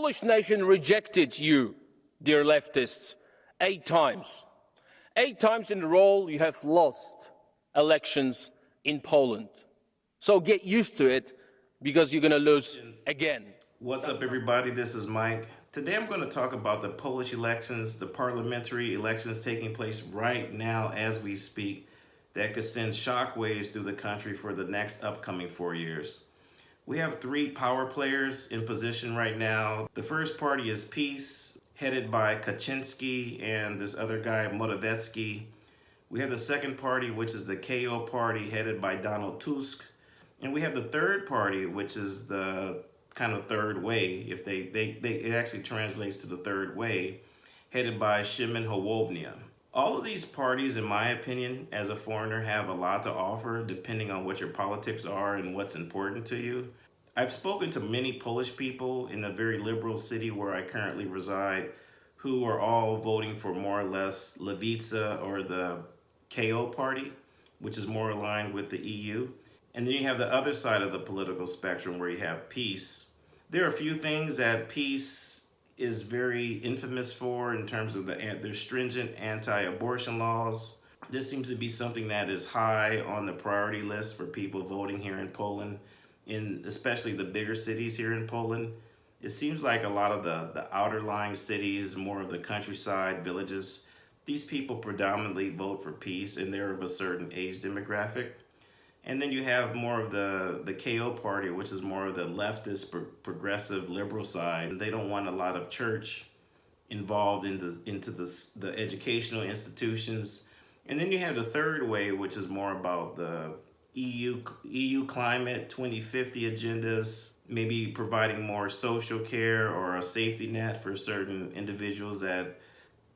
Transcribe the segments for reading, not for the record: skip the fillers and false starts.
Polish nation rejected you, dear leftists, 8 times. 8 times in a row you have lost elections in Poland. So get used to it, because you're going to lose again. What's up, everybody? This is Mike. Today I'm going to talk about the Polish elections, the parliamentary elections taking place right now as we speak, that could send shockwaves through the country for the next upcoming 4 years. We have 3 power players in position right now. The first party is PiS, headed by Kaczynski and this other guy, Morawiecki. We have the second party, which is the KO party, headed by Donald Tusk. And we have the third party, which is the kind of third way, if it actually translates to the third way, headed by Szymon Hołownia. All of these parties, in my opinion, as a foreigner, have a lot to offer depending on what your politics are and what's important to you. I've spoken to many Polish people in the very liberal city where I currently reside who are all voting for more or less Lewica, or the KO party, which is more aligned with the EU. And then you have the other side of the political spectrum where you have PiS. There are a few things that PiS is very infamous for in terms of their stringent anti-abortion laws. This seems to be something that is high on the priority list for people voting here in Poland, in especially the bigger cities here in Poland. It seems like a lot of the outer lying cities, more of the countryside villages, these people predominantly vote for PiS, and they're of a certain age demographic. And then you have more of the KO party, which is more of the leftist, progressive, liberal side. They don't want a lot of church involved into the educational institutions. And then you have the third way, which is more about the EU climate 2050 agendas, maybe providing more social care or a safety net for certain individuals that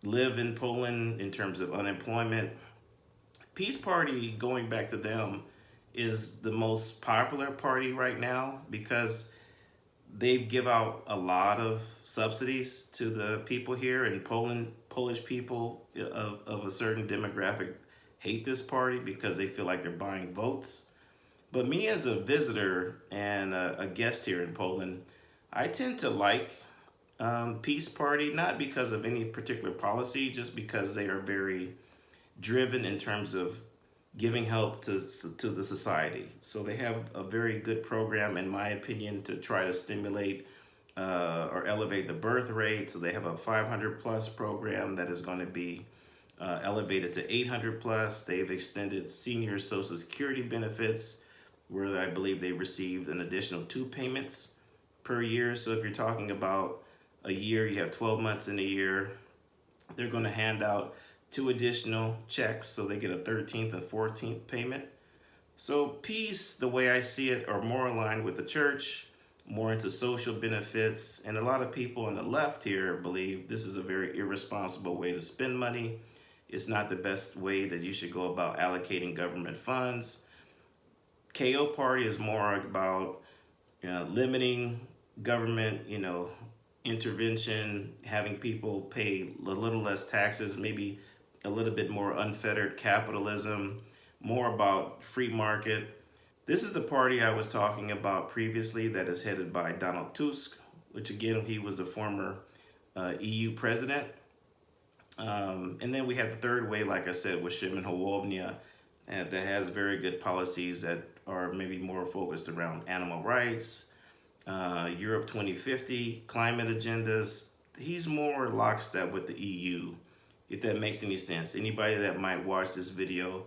live in Poland in terms of unemployment. PiS party, going back to them, is the most popular party right now because they give out a lot of subsidies to the people here in Poland. Polish people of a certain demographic hate this party because they feel like they're buying votes. But me as a visitor and a guest here in Poland, I tend to like PiS party, not because of any particular policy, just because they are very driven in terms of giving help to the society. So they have a very good program, in my opinion, to try to stimulate or elevate the birth rate. So they have a 500 plus program that is going to be elevated to 800 plus. They've extended senior Social Security benefits, where I believe they received an additional 2 payments per year. So if you're talking about a year, you have 12 months in a year, they're going to hand out 2 additional checks, so they get a 13th and 14th payment. So PiS, the way I see it, are more aligned with the church, more into social benefits, and a lot of people on the left here believe this is a very irresponsible way to spend money. It's not the best way that you should go about allocating government funds. KO party is more about limiting government, intervention, having people pay a little less taxes, maybe a little bit more unfettered capitalism, more about free market. This is the party I was talking about previously that is headed by Donald Tusk, which again, he was the former EU president. And then we have the third way, like I said, with Szymon Hołownia, that has very good policies that are maybe more focused around animal rights, Europe 2050, climate agendas. He's more lockstep with the EU, if that makes any sense. Anybody that might watch this video,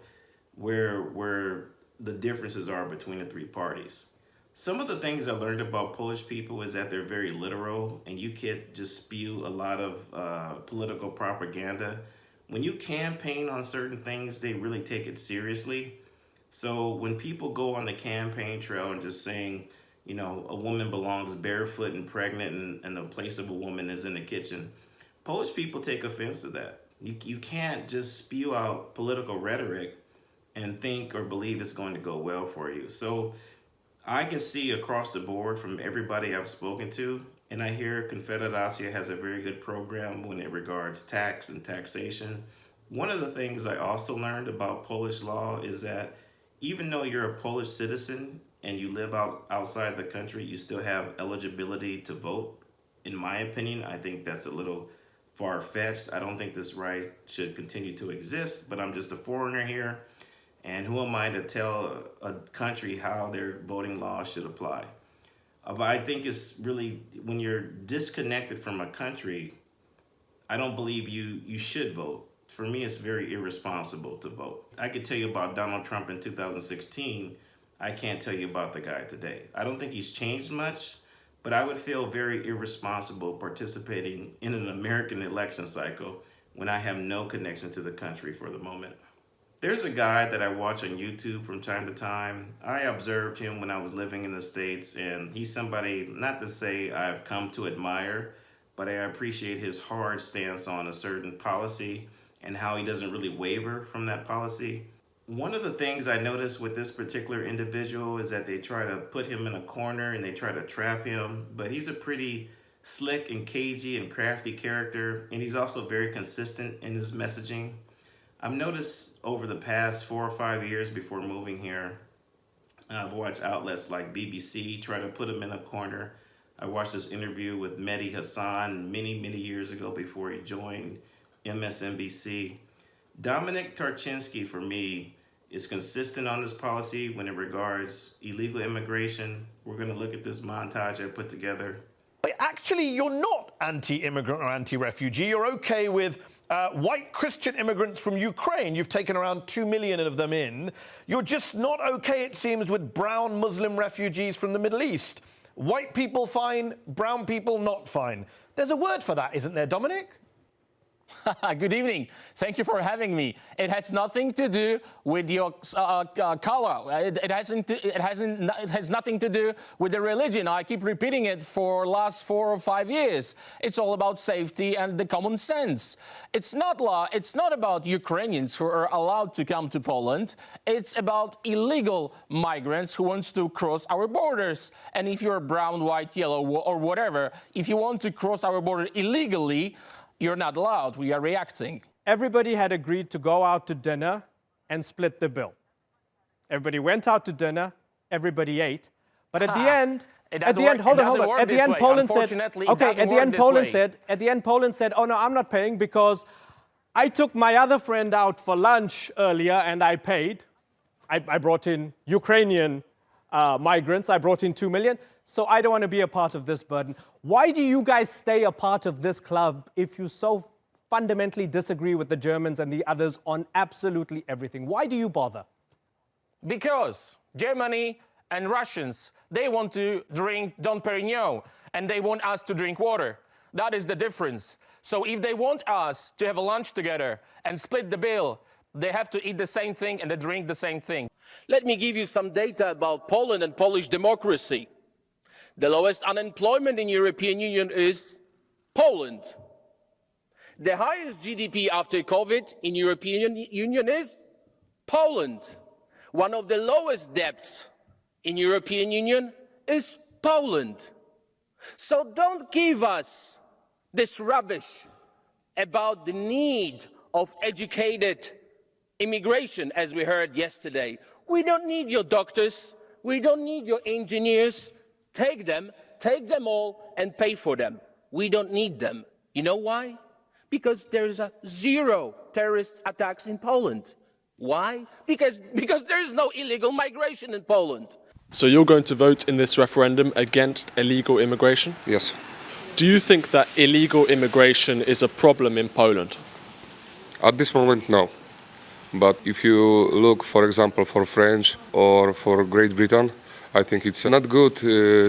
where the differences are between the 3 parties. Some of the things I learned about Polish people is that they're very literal, and you can't just spew a lot of political propaganda. When you campaign on certain things, they really take it seriously. So when people go on the campaign trail and just saying, a woman belongs barefoot and pregnant, and the place of a woman is in the kitchen, Polish people take offense to that. You can't just spew out political rhetoric and think or believe it's going to go well for you. So I can see across the board from everybody I've spoken to, and I hear Confederacja has a very good program when it regards tax and taxation. One of the things I also learned about Polish law is that even though you're a Polish citizen and you live outside the country, you still have eligibility to vote In my opinion, I think that's a little far-fetched. I don't think this right should continue to exist, but I'm just a foreigner here. And who am I to tell a country how their voting laws should apply? But I think it's really, when you're disconnected from a country, I don't believe you should vote. For me, it's very irresponsible to vote. I could tell you about Donald Trump in 2016. I can't tell you about the guy today. I don't think he's changed much, but I would feel very irresponsible participating in an American election cycle when I have no connection to the country for the moment. There's a guy that I watch on YouTube from time to time. I observed him when I was living in the States, and he's somebody, not to say I've come to admire, but I appreciate his hard stance on a certain policy and how he doesn't really waver from that policy. One of the things I noticed with this particular individual is that they try to put him in a corner and they try to trap him, but he's a pretty slick and cagey and crafty character, and he's also very consistent in his messaging. I've noticed over the past 4 or 5 years before moving here, I've watched outlets like BBC try to put him in a corner. I watched this interview with Mehdi Hassan many years ago before he joined MSNBC. Dominic Tarczynski, for me, is consistent on this policy when it regards illegal immigration. We're going to look at this montage I put together. Actually, you're not anti-immigrant or anti-refugee. You're okay with white Christian immigrants from Ukraine. You've taken around 2 million of them in. You're just not okay, it seems, with brown Muslim refugees from the Middle East. White people fine, brown people not fine. There's a word for that, isn't there, Dominic? Good evening. Thank you for having me. It has nothing to do with your color. It has nothing to do with the religion. I keep repeating it for the last 4 or 5 years. It's all about safety and the common sense. It's not about Ukrainians who are allowed to come to Poland. It's about illegal migrants who wants to cross our borders. And if you're brown, white, yellow, or whatever, if you want to cross our border illegally, you're not allowed. We are reacting. Everybody had agreed to go out to dinner and split the bill. Everybody went out to dinner, everybody ate, but at the end, hold on. At the end, Poland said, "Oh no, I'm not paying because I took my other friend out for lunch earlier and I paid. I brought in Ukrainian migrants. I brought in 2 million. So I don't want to be a part of this burden." Why do you guys stay a part of this club if you so fundamentally disagree with the Germans and the others on absolutely everything? Why do you bother? Because Germany and Russians, they want to drink Dom Perignon, and they want us to drink water. That is the difference. So if they want us to have a lunch together and split the bill, they have to eat the same thing and they drink the same thing. Let me give you some data about Poland and Polish democracy. The lowest unemployment in European Union is Poland. The highest GDP after COVID in European Union is Poland. One of the lowest debts in European Union is Poland. So don't give us this rubbish about the need of educated immigration, as we heard yesterday. We don't need your doctors. We don't need your engineers. Take them all and pay for them. We don't need them. You know why? Because there's zero terrorist attacks in Poland. Why? Because there is no illegal migration in Poland. So you're going to vote in this referendum against illegal immigration? Yes. Do you think that illegal immigration is a problem in Poland? At this moment, no. But if you look, for example, for French or for Great Britain, I think it's a not good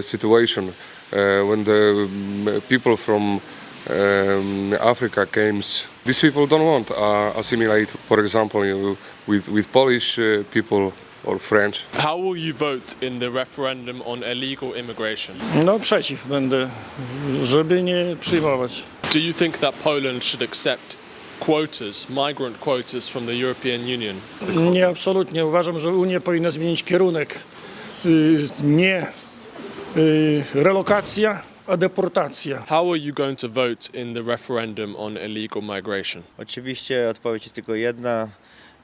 situation when the people from Africa came. These people don't want to assimilate, for example, with Polish people or French. How will you vote in the referendum on illegal immigration? No, przeciw będę, żeby nie przyjmować. Do you think that Poland should accept quotas, migrant quotas from the European Union? Nie, absolutnie. Uważam, że Unia powinna zmienić kierunek. Nie relokacja, a deportacja. How are you going to vote in the referendum on illegal migration? Oczywiście odpowiedź jest tylko jedna.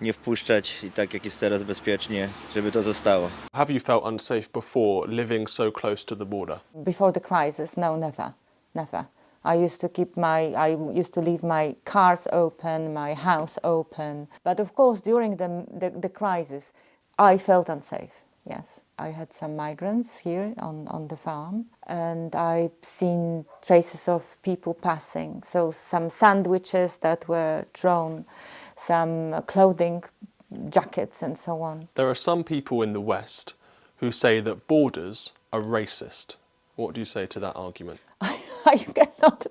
Nie wpuszczać i tak jak jest teraz bezpiecznie, żeby to zostało. Have you felt unsafe before living so close to the border? Before the crisis, no, never. never. I used to leave my cars open, my house open. But of course, during the crisis, I felt unsafe, yes. I had some migrants here on the farm, and I've seen traces of people passing. So some sandwiches that were thrown, some clothing, jackets and so on. There are some people in the West who say that borders are racist. What do you say to that argument? I cannot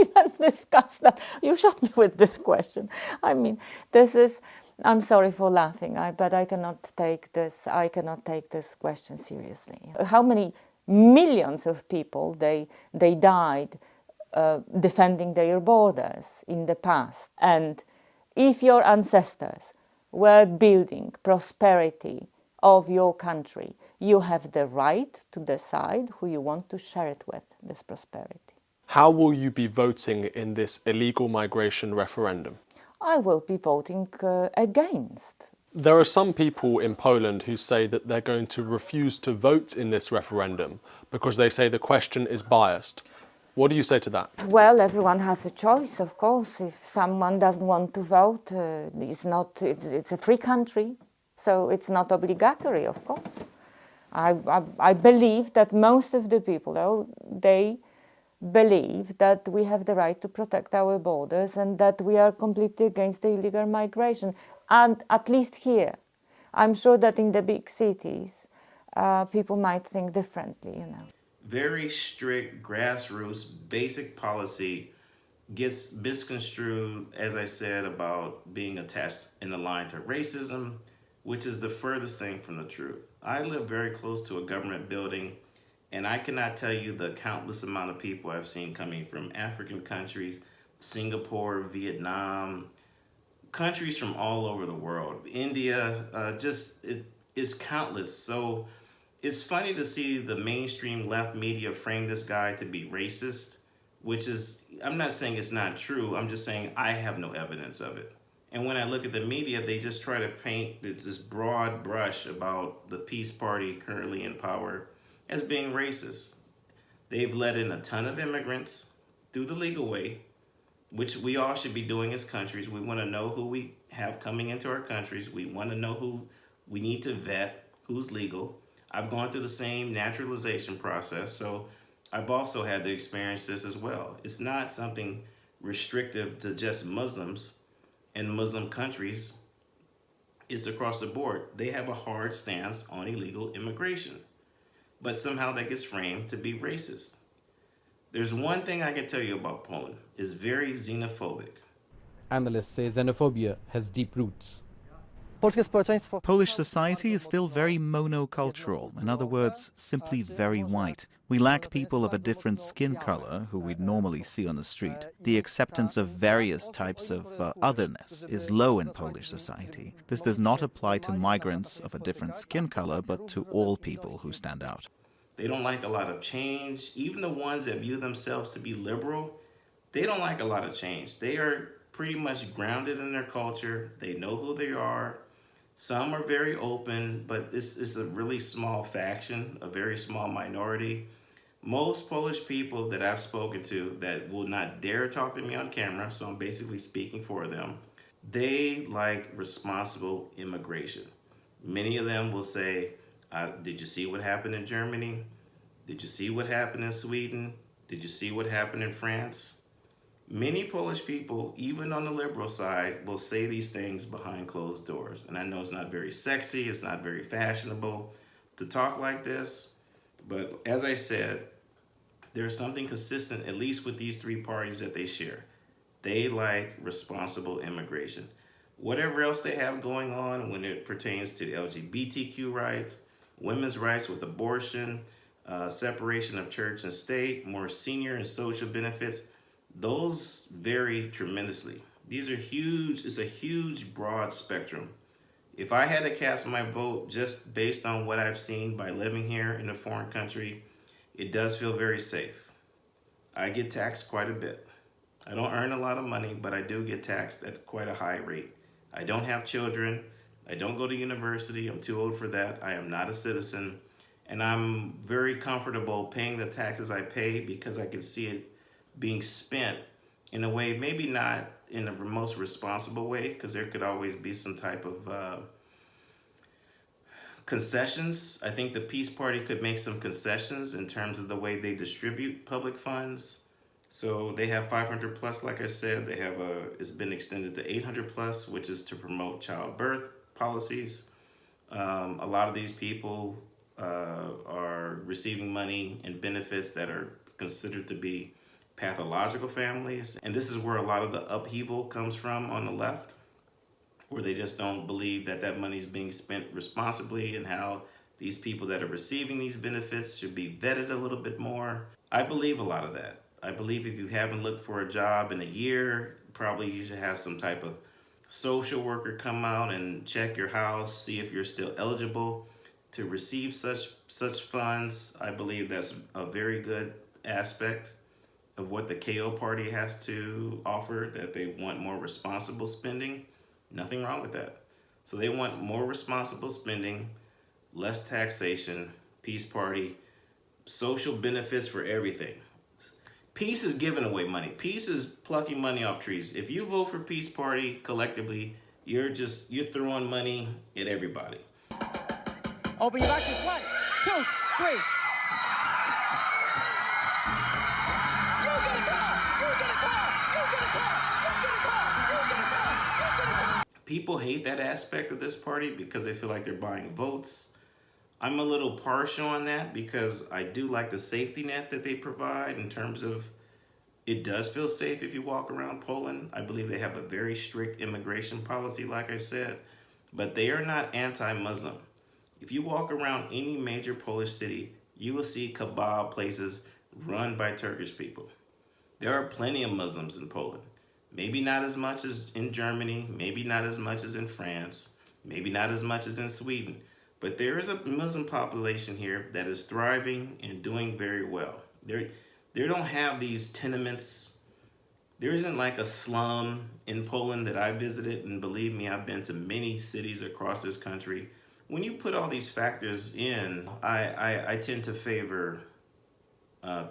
even discuss that. You shot me with this question. I mean, I'm sorry for laughing, but I cannot take this question seriously. How many millions of people they died defending their borders in the past? And if your ancestors were building prosperity of your country, you have the right to decide who you want to share it with, this prosperity. How will you be voting in this illegal migration referendum? I will be voting against. There are some people in Poland who say that they're going to refuse to vote in this referendum because they say the question is biased. What do you say to that? Well, everyone has a choice, of course. If someone doesn't want to vote, it's a free country, so it's not obligatory, of course. I believe that most of the people, though, they believe that we have the right to protect our borders and that we are completely against the illegal migration. And at least here, I'm sure that in the big cities, people might think differently, you know. Very strict grassroots basic policy gets misconstrued, as I said, about being attached in the line to racism, which is the furthest thing from the truth. I live very close to a government building, and I cannot tell you the countless amount of people I've seen coming from African countries, Singapore, Vietnam, countries from all over the world, India, it's countless. So it's funny to see the mainstream left media frame this guy to be racist, which is, I'm not saying it's not true, I'm just saying I have no evidence of it. And when I look at the media, they just try to paint this broad brush about the Peace Party currently in power as being racist. They've let in a ton of immigrants through the legal way, which we all should be doing as countries. We want to know who we have coming into our countries. We want to know who we need to vet, who's legal. I've gone through the same naturalization process, so I've also had to experience this as well. It's not something restrictive to just Muslims and Muslim countries. It's across the board. They have a hard stance on illegal immigration, but somehow that gets framed to be racist. There's one thing I can tell you about Poland. It's very xenophobic. Analysts say xenophobia has deep roots. Polish society is still very monocultural, in other words, simply very white. We lack people of a different skin color who we'd normally see on the street. The acceptance of various types of otherness is low in Polish society. This does not apply to migrants of a different skin color, but to all people who stand out. They don't like a lot of change. Even the ones that view themselves to be liberal, they don't like a lot of change. They are pretty much grounded in their culture. They know who they are. Some are very open, but this is a really small faction, a very small minority. Most Polish people that I've spoken to that will not dare talk to me on camera, so I'm basically speaking for them, they like responsible immigration. Many of them will say, did you see what happened in Germany? Did you see what happened in Sweden? Did you see what happened in France? Many Polish people, even on the liberal side, will say these things behind closed doors. And I know it's not very sexy, it's not very fashionable to talk like this. But as I said, there's something consistent, at least with these three parties, that they share. They like responsible immigration. Whatever else they have going on when it pertains to LGBTQ rights, women's rights with abortion, separation of church and state, more senior and social benefits, those vary tremendously. These are huge, it's a huge broad spectrum. If I had to cast my vote just based on what I've seen by living here in a foreign country, it does feel very safe. I get taxed quite a bit. I don't earn a lot of money, but I do get taxed at quite a high rate. I don't have children. I don't go to university. I'm too old for that. I am not a citizen. And I'm very comfortable paying the taxes I pay because I can see it being spent in a way, maybe not in the most responsible way, because there could always be some type of concessions. I think the Peace Party could make some concessions in terms of the way they distribute public funds. So they have 500 plus, like I said. They have it's been extended to 800 plus, which is to promote childbirth policies. A lot of these people are receiving money and benefits that are considered to be pathological families. And this is where a lot of the upheaval comes from on the left, where they just don't believe that that money is being spent responsibly and how these people that are receiving these benefits should be vetted a little bit more. I believe a lot of that. I believe if you haven't looked for a job in a year, probably you should have some type of social worker come out and check your house, see if you're still eligible to receive such funds. I believe that's a very good aspect of what the KO party has to offer, that they want more responsible spending. Nothing wrong with that. So they want more responsible spending, less taxation, Peace Party, social benefits for everything. Peace is giving away money. Peace is plucking money off trees. If you vote for Peace Party collectively, you're throwing money at everybody. Open your boxes. 1, 2, 3. You get a car. You get a car. You get a car. You get a car. You get a car. You get a car. People hate that aspect of this party because they feel like they're buying votes. I'm a little partial on that because I do like the safety net that they provide in terms of it does feel safe if you walk around Poland. I believe they have a very strict immigration policy, like I said, but they are not anti-Muslim. If you walk around any major Polish city, you will see kebab places run by Turkish people. There are plenty of Muslims in Poland. Maybe not as much as in Germany, maybe not as much as in France, maybe not as much as in Sweden. But there is a Muslim population here that is thriving and doing very well. They don't have these tenements. There isn't like a slum in Poland that I visited, and believe me, I've been to many cities across this country. When you put all these factors in, I tend to favor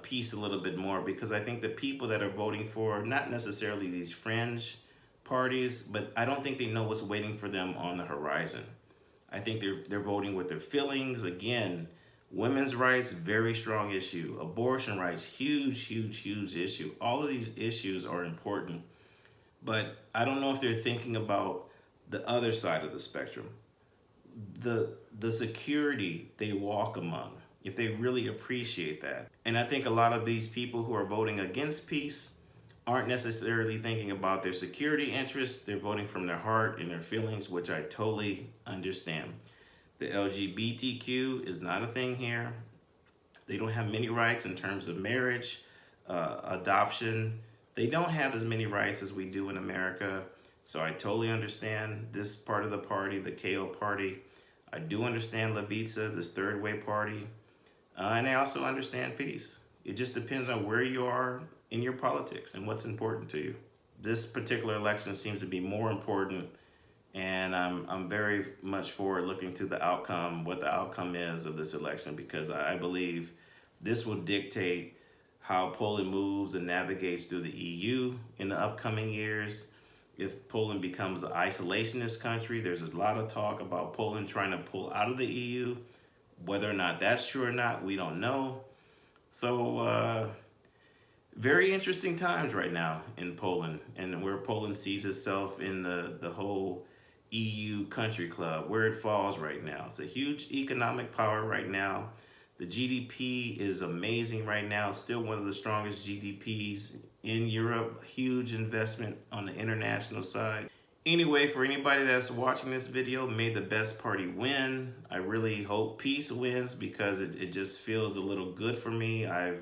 peace a little bit more because I think the people that are voting for, not necessarily these fringe parties, but I don't think they know what's waiting for them on the horizon. I think they're voting with their feelings. Again, women's rights, very strong issue. Abortion rights, huge, huge, huge issue. All of these issues are important, but I don't know if they're thinking about the other side of the spectrum. The security they walk among, if they really appreciate that. And I think a lot of these people who are voting against peace aren't necessarily thinking about their security interests. They're voting from their heart and their feelings, which I totally understand. The LGBTQ is not a thing here. They don't have many rights in terms of marriage, adoption. They don't have as many rights as we do in America. So I totally understand this part of the party, the KO party. I do understand Lewica, this third way party. And I also understand peace. It just depends on where you are in your politics and what's important to you. This particular election seems to be more important, and I'm very much forward looking to the outcome, what the outcome is of this election, because I believe this will dictate how Poland moves and navigates through the EU in the upcoming years. If Poland becomes an isolationist country, there's a lot of talk about Poland trying to pull out of the EU. Whether or not that's true or not, we don't know. So very interesting times right now in Poland, and where Poland sees itself in the whole EU country club, where it falls right now. It's a huge economic power right now. The GDP is amazing right now, still one of the strongest GDPs in Europe. Huge investment on the international side. Anyway, for anybody that's watching this video, may the best party win. I really hope peace wins because it just feels a little good for me. I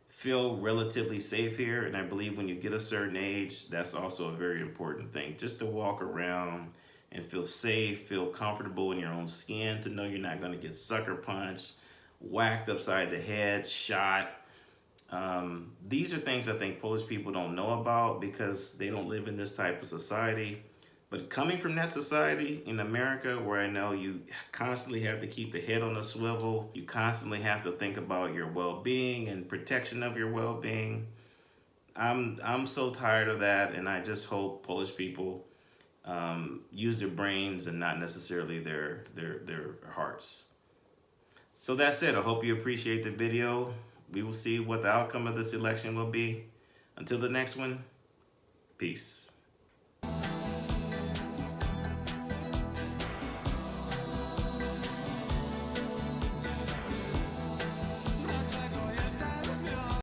feel relatively safe here, and I believe when you get a certain age, that's also a very important thing. Just to walk around and feel safe, feel comfortable in your own skin, to know you're not going to get sucker punched, whacked upside the head, shot. These are things I think Polish people don't know about because they don't live in this type of society. But coming from that society in America, where I know you constantly have to keep the head on a swivel, you constantly have to think about your well-being and protection of your well-being, I'm so tired of that, and I just hope Polish people use their brains and not necessarily their hearts. So that's it. I hope you appreciate the video. We will see what the outcome of this election will be. Until the next one, peace.